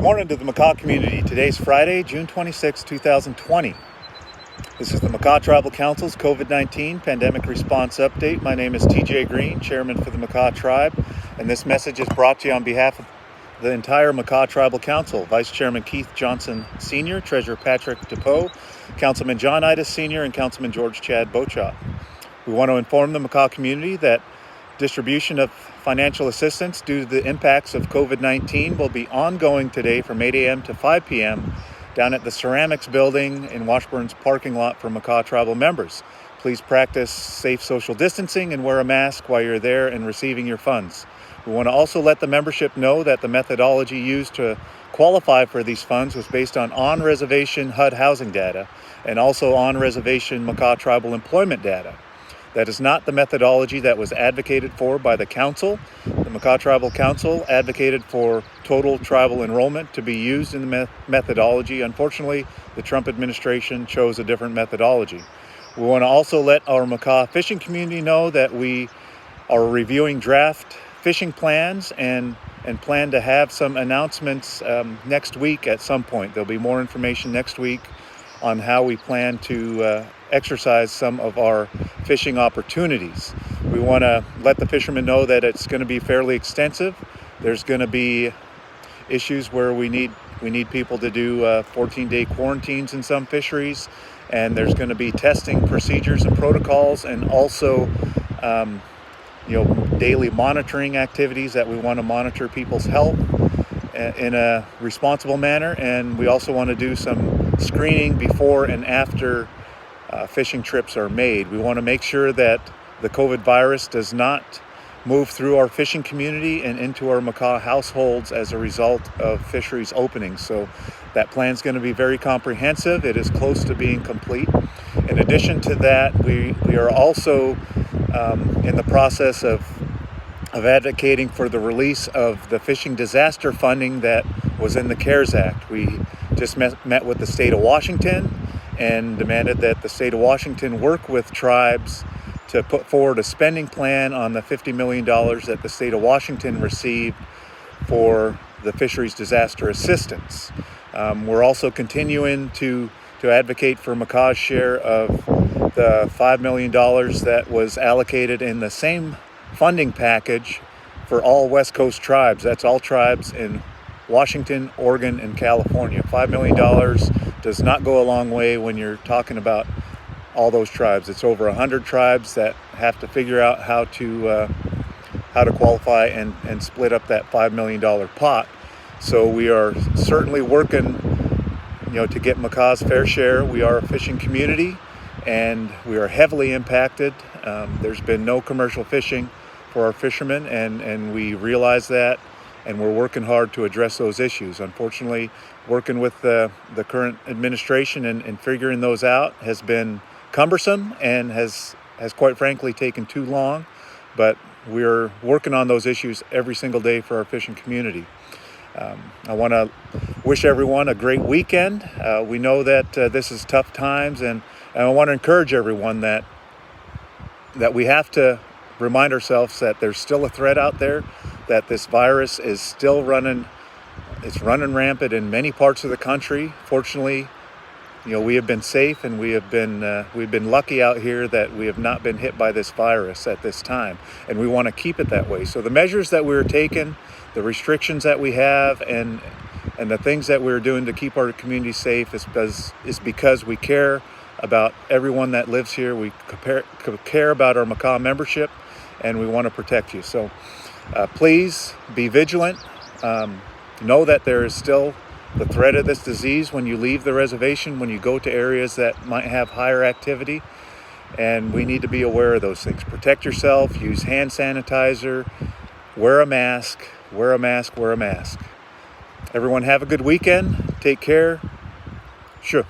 morning to the Makah community. Today's Friday, June 26, 2020. This is the Makah Tribal Council's COVID-19 Pandemic Response Update. My name is TJ Green, Chairman for the Makah Tribe, and this message is brought to you on behalf of the entire Makah Tribal Council. Vice Chairman Keith Johnson Sr., Treasurer Patrick DePoe, Councilman John Idas Sr., and Councilman George Chad Bochop. We want to inform the Makah community that distribution of financial assistance due to the impacts of COVID-19 will be ongoing today from 8 a.m. to 5 p.m. down at the Ceramics Building in Washburn's parking lot for Makah Tribal members. Please practice safe social distancing and wear a mask while you're there and receiving your funds. We want to also let the membership know that the methodology used to qualify for these funds was based on reservation HUD housing data and also on-reservation Makah tribal employment data. That is not the methodology that was advocated for by the council. The Makah Tribal Council advocated for total tribal enrollment to be used in the methodology. Unfortunately, the Trump administration chose a different methodology. We want to also let our Makah fishing community know that we are reviewing draft fishing plans and plan to have some announcements next week at some point. There'll be more information next week on how we plan to exercise some of our fishing opportunities. We want to let the fishermen know that it's going to be fairly extensive. There's going to be issues where we need people to do 14-day quarantines in some fisheries, and there's going to be testing procedures and protocols, and also daily monitoring activities that we want to monitor people's health in a responsible manner. And we also want to do some screening before and after fishing trips are made. We want to make sure that the COVID virus does not move through our fishing community and into our Makah households as a result of fisheries opening. So that plan is going to be very comprehensive. It is close to being complete. In addition to that, we are also in the process of advocating for the release of the fishing disaster funding that was in the CARES Act. We just met with the state of Washington and demanded that the state of Washington work with tribes to put forward a spending plan on the $50 million that the state of Washington received for the fisheries disaster assistance. We're also continuing to advocate for Makah's share of the $5 million that was allocated in the same funding package for all West Coast tribes. That's all tribes in Washington, Oregon, and California. $5 million does not go a long way when you're talking about all those tribes. It's over 100 tribes that have to figure out how to qualify and split up that $5 million pot. So we are certainly working, to get Makah's fair share. We are a fishing community, and we are heavily impacted. There's been no commercial fishing for our fishermen, and we realize that, and we're working hard to address those issues. Unfortunately, working with the current administration and figuring those out has been cumbersome and has quite frankly taken too long, but we're working on those issues every single day for our fishing community. I want to wish everyone a great weekend. We know that this is tough times, and I want to encourage everyone that we have to remind ourselves that there's still a threat out there, that this virus is still running rampant in many parts of the country. Fortunately, we have been safe, and we've been lucky out here that we have not been hit by this virus at this time, and we want to keep it that way. So the measures that we're taking, the restrictions that we have, and the things that we're doing to keep our community safe is because we care about everyone that lives here. We care about our Makah membership, and we want to protect you. So please be vigilant. Know that there is still the threat of this disease when you leave the reservation, when you go to areas that might have higher activity, and we need to be aware of those things. Protect yourself, use hand sanitizer, wear a mask, wear a mask, wear a mask. Everyone have a good weekend. Take care. Sure.